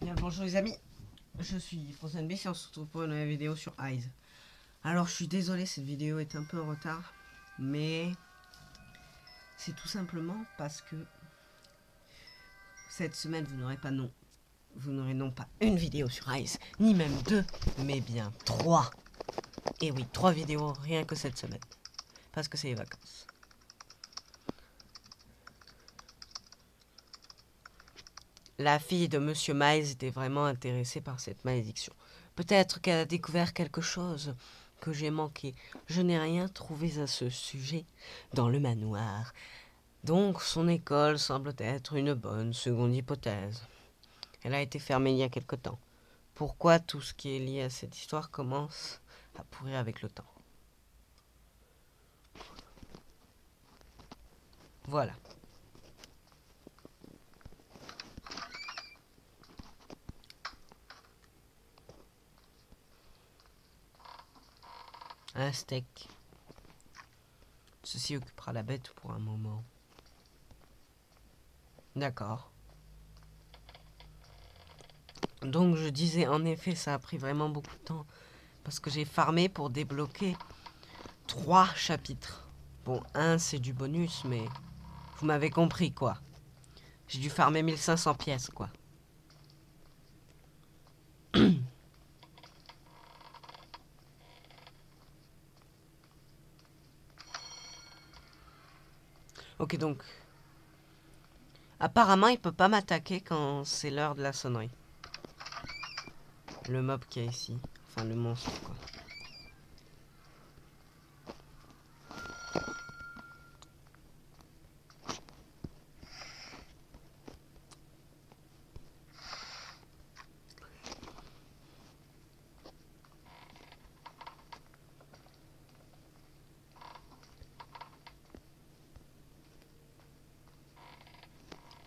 Bien, bonjour les amis, je suis François NB et on se retrouve pour une nouvelle vidéo sur Eyes. Alors je suis désolé, cette vidéo est un peu en retard, mais c'est tout simplement parce que cette semaine vous n'aurez pas vous n'aurez non pas une vidéo sur Eyes, ni même deux, mais bien trois. Et oui, trois vidéos rien que cette semaine, parce que c'est les vacances. La fille de Monsieur Miles était vraiment intéressée par cette malédiction. Peut-être qu'elle a découvert quelque chose que j'ai manqué. Je n'ai rien trouvé à ce sujet dans le manoir. Donc son école semble être une bonne seconde hypothèse. Elle a été fermée il y a quelque temps. Pourquoi tout ce qui est lié à cette histoire commence à pourrir avec le temps? Voilà. Un steak. Ceci occupera la bête pour un moment. D'accord. Donc je disais, en effet, ça a pris vraiment beaucoup de temps. Parce que j'ai farmé pour débloquer 3 chapitres. Bon, un c'est du bonus, mais vous m'avez compris quoi. J'ai dû farmer 1500 pièces quoi. Ok, donc apparemment il peut pas m'attaquer quand c'est l'heure de la sonnerie. Le mob qui est ici. Enfin le monstre quoi.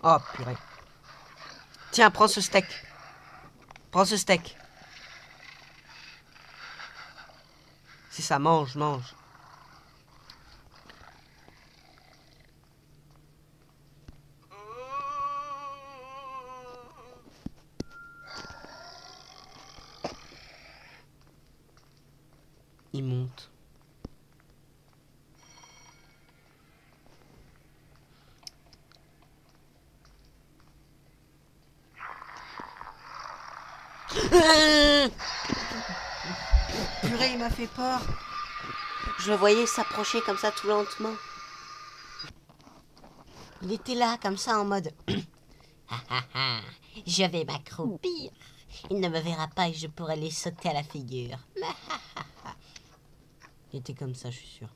Oh purée. Tiens, prends ce steak. Prends ce steak. C'est ça, mange, mange. Il monte. Purée, il m'a fait peur. Je le voyais s'approcher comme ça tout lentement. Il était là, comme ça, en mode... Ah ah ah, je vais m'accroupir. Il ne me verra pas et je pourrai les sauter à la figure. Il était comme ça, je suis sûr.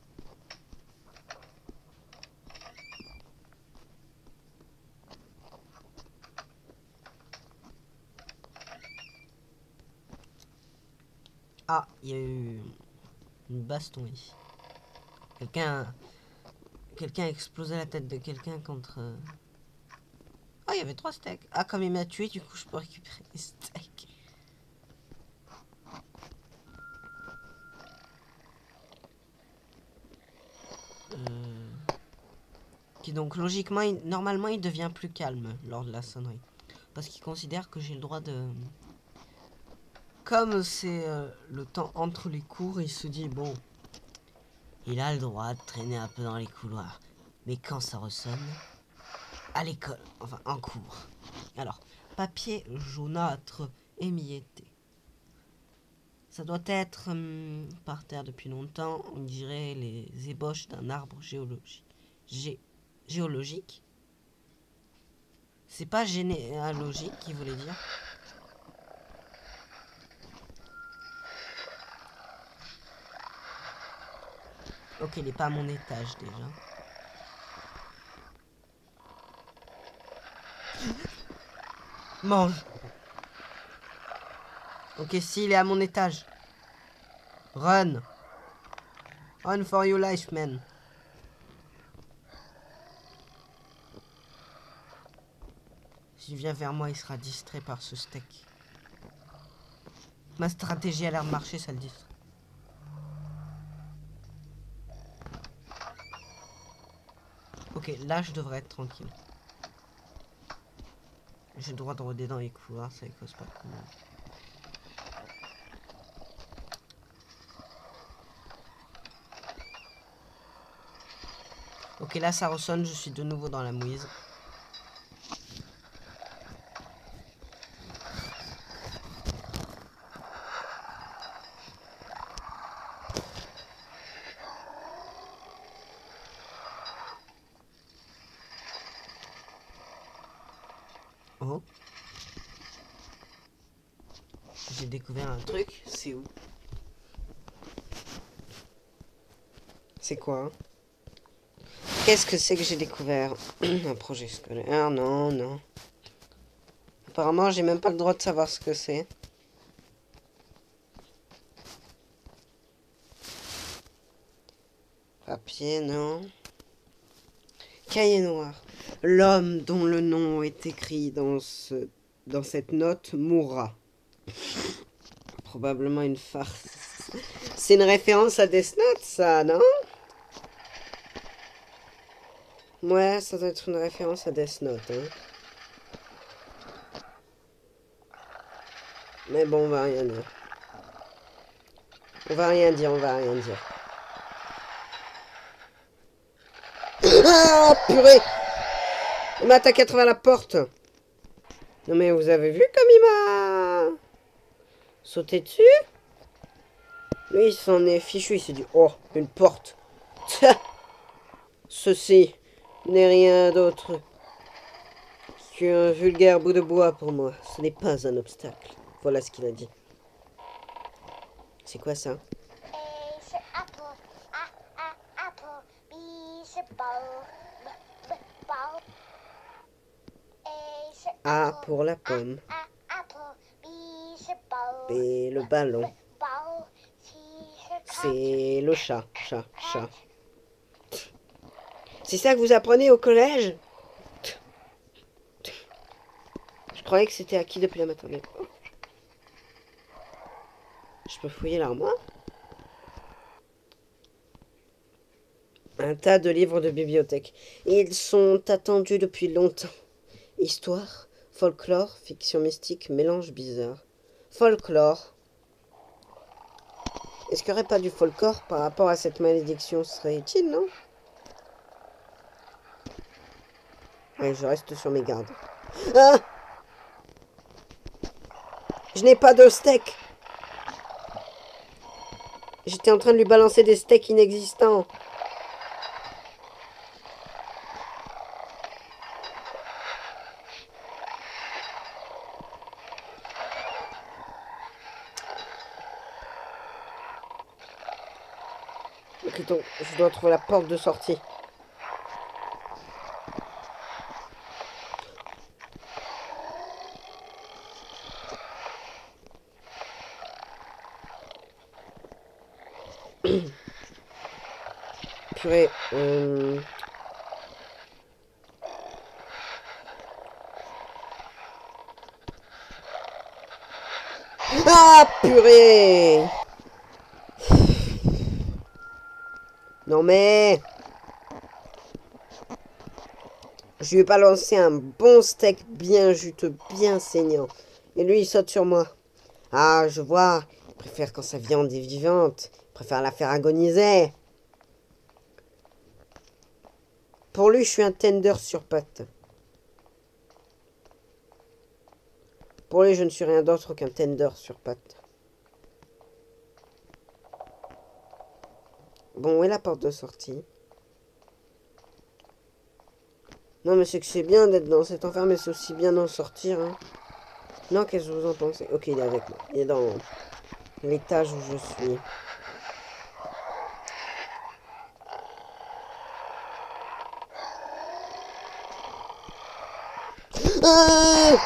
Ah, il y a eu une baston ici. Quelqu'un a explosé la tête de quelqu'un contre... Ah, il y avait 3 steaks. Ah, comme il m'a tué, du coup, je peux récupérer les steaks. Qui donc, logiquement, normalement, il devient plus calme lors de la sonnerie. Parce qu'il considère que j'ai le droit de... Comme c'est le temps entre les cours, il se dit, bon, il a le droit de traîner un peu dans les couloirs. Mais quand ça ressonne, à l'école, enfin en cours. Alors, papier jaunâtre émietté. Ça doit être par terre depuis longtemps, on dirait les ébauches d'un arbre géologique. C'est pas généalogique qui voulait dire. Ok, il est pas à mon étage déjà. Mange. Ok, si, il est à mon étage. Run. Run for your life, man. S'il vient vers moi, il sera distrait par ce steak. Ma stratégie a l'air de marcher, ça le distrait. Ok, là, je devrais être tranquille. J'ai le droit de rôder dans les couloirs, ça ne cause pas de problème. Ok, là ça ressonne, je suis de nouveau dans la mouise. Oh. J'ai découvert un truc, c'est où? C'est quoi hein? Qu'est-ce que c'est que j'ai découvert? Un projet scolaire? Non, non. Apparemment, j'ai même pas le droit de savoir ce que c'est. Papier, non. Cahier noir. L'homme dont le nom est écrit dans cette note mourra. Probablement une farce. C'est une référence à Death Note, ça, non? Ouais, ça doit être une référence à Death Note, hein. Mais bon, on va rien dire. On va rien dire, on va rien dire. Ah, purée! Il m'a attaqué à travers la porte. Non mais vous avez vu comme il m'a sauté dessus? Lui, il s'en est fichu, il s'est dit, oh, une porte. Ceci n'est rien d'autre qu'un vulgaire bout de bois pour moi. Ce n'est pas un obstacle. Voilà ce qu'il a dit. C'est quoi ça? A pour la pomme. Et le ballon. C'est le chat. Chat, chat. C'est ça que vous apprenez au collège? Je croyais que c'était acquis depuis la maternelle. Je peux fouiller l'armoire? Un tas de livres de bibliothèque. Ils sont attendus depuis longtemps. Histoire, folklore, fiction mystique, mélange bizarre. Folklore. Est-ce qu'il n'y aurait pas du folklore par rapport à cette malédiction? Ce serait utile, non? Ouais, je reste sur mes gardes. Ah! Je n'ai pas de steak. J'étais en train de lui balancer des steaks inexistants. Ok, donc je dois trouver la porte de sortie. Purée. Ah, purée! Non mais... Je lui ai balancé un bon steak bien juteux, bien saignant. Et lui, il saute sur moi. Ah, je vois. Il préfère quand sa viande est vivante. Il préfère la faire agoniser. Pour lui, je suis un tender sur pattes. Pour lui, je ne suis rien d'autre qu'un tender sur pattes. Bon, où est la porte de sortie? Non, mais c'est que c'est bien d'être dans cet enfer, mais c'est aussi bien d'en sortir. Hein. Non, qu'est-ce que vous en pensez? Ok, il est avec moi. Il est dans l'étage où je suis. Ah!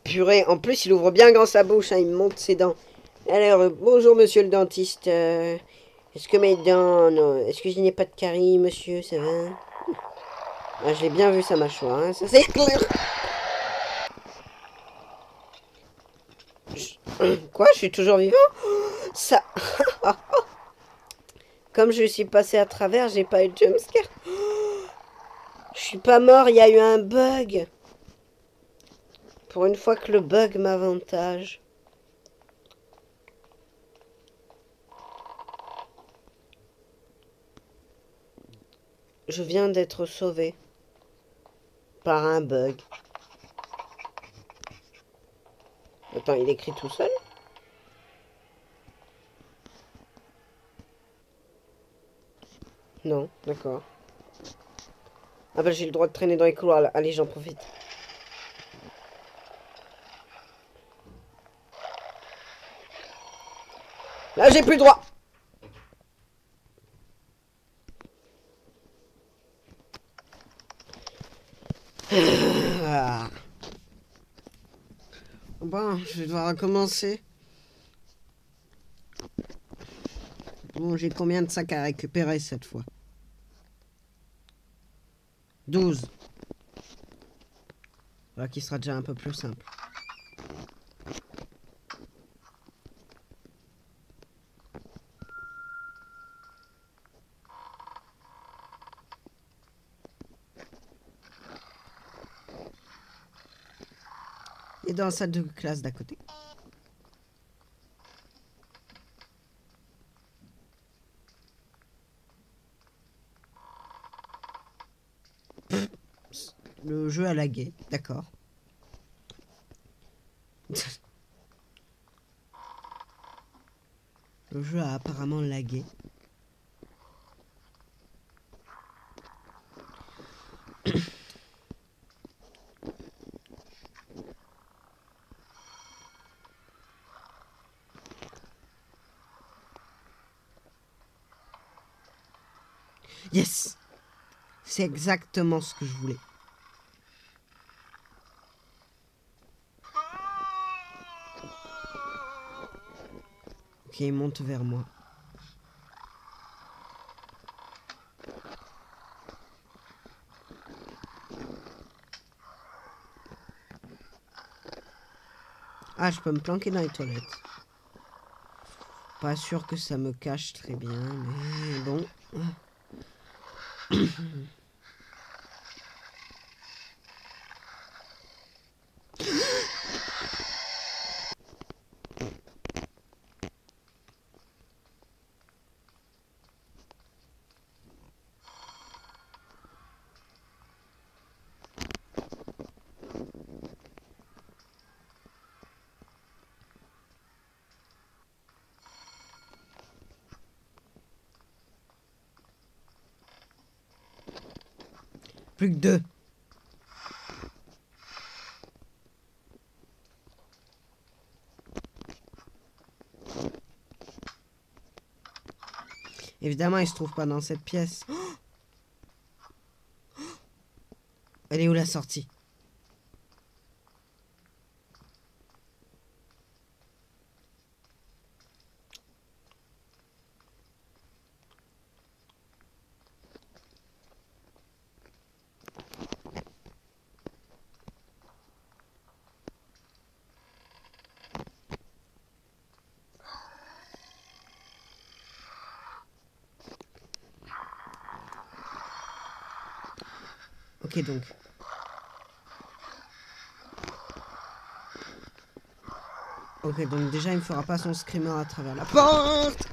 Purée, en plus, il ouvre bien grand sa bouche, hein, il me monte ses dents. Alors, bonjour, monsieur le dentiste. Est-ce que mes dents... Non, est-ce que je n'ai pas de carie, monsieur? Ça va? Ah, je l'ai bien vu, sa mâchoire. Hein, ça, c'est clair. Quoi? Je suis toujours vivant? Ça... Comme je suis passé à travers, j'ai pas eu de jumpscare. Je suis pas mort, il y a eu un bug. Pour une fois que le bug m'avantage. Je viens d'être sauvé par un bug. Attends, il écrit tout seul? Non, d'accord. Ah bah j'ai le droit de traîner dans les couloirs là. Allez, j'en profite. Là, j'ai plus le droit. Ah. Bon, je vais devoir recommencer. Bon, j'ai combien de sacs à récupérer cette fois? 12. Voilà qui sera déjà un peu plus simple. Et dans la salle de classe d'à côté. Le jeu a lagué, d'accord. Le jeu a apparemment lagué. Yes! C'est exactement ce que je voulais. Ok, il monte vers moi. Ah, je peux me planquer dans les toilettes. Pas sûr que ça me cache très bien, mais bon. Plus que 2. Évidemment, il se trouve pas dans cette pièce. Elle est où la sortie? Ok, donc. Ok, donc déjà, il me fera pas son screamer à travers la porte.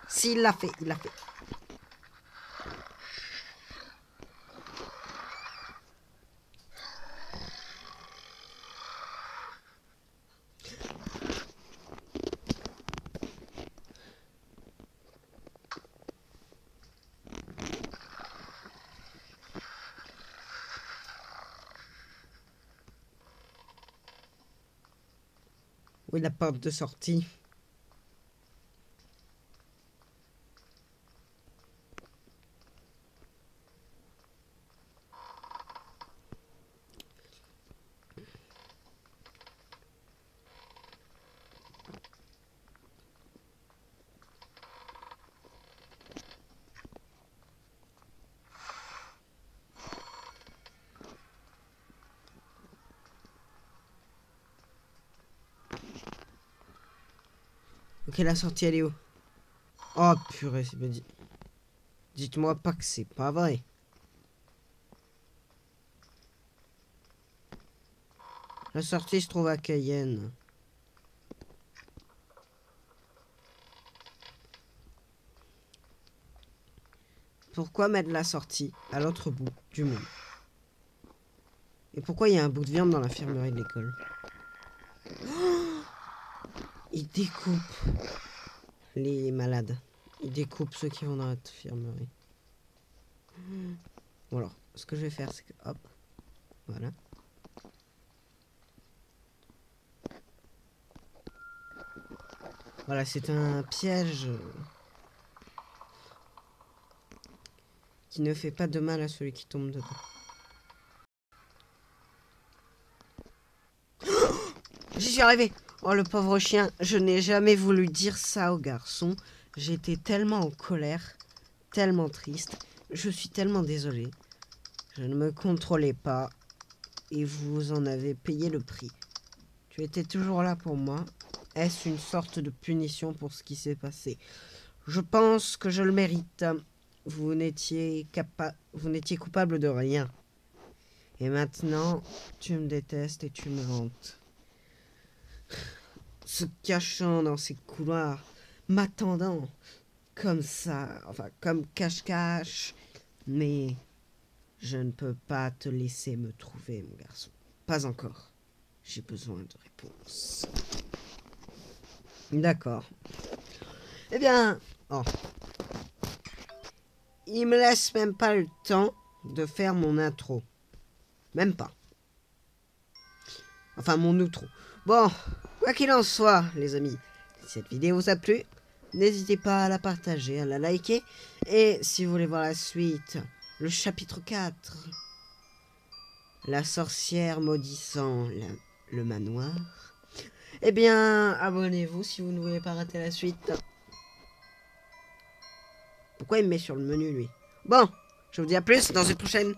S'il l'a fait, il l'a fait. Où est la porte de sortie? Ok, la sortie, elle est où? Oh, purée, c'est me dit. Dites-moi pas que c'est pas vrai. La sortie se trouve à Cayenne. Pourquoi mettre la sortie à l'autre bout du monde? Et pourquoi il y a un bout de viande dans l'infirmerie de l'école? Il découpe les malades. Il découpe ceux qui vont dans l'infirmerie. Bon alors, ce que je vais faire, c'est que... Hop. Voilà. Voilà, c'est un piège qui ne fait pas de mal à celui qui tombe dedans. J'y suis arrivé. Oh, le pauvre chien. Je n'ai jamais voulu dire ça au garçon. J'étais tellement en colère, tellement triste. Je suis tellement désolé. Je ne me contrôlais pas et vous en avez payé le prix. Tu étais toujours là pour moi. Est-ce une sorte de punition pour ce qui s'est passé? Je pense que je le mérite. Vous n'étiez coupable de rien. Et maintenant, tu me détestes et tu me hantes. Se cachant dans ces couloirs, m'attendant, comme ça, enfin, comme cache-cache. Mais je ne peux pas te laisser me trouver, mon garçon. Pas encore. J'ai besoin de réponses. D'accord. Eh bien, oh. Il me laisse même pas le temps de faire mon intro. Même pas. Enfin, mon outro. Bon, quoi qu'il en soit, les amis, si cette vidéo vous a plu, n'hésitez pas à la partager, à la liker. Et si vous voulez voir la suite, le chapitre 4, la sorcière maudissant le manoir, eh bien, abonnez-vous si vous ne voulez pas rater la suite. Pourquoi il me met sur le menu, lui? Bon, je vous dis à plus dans une prochaine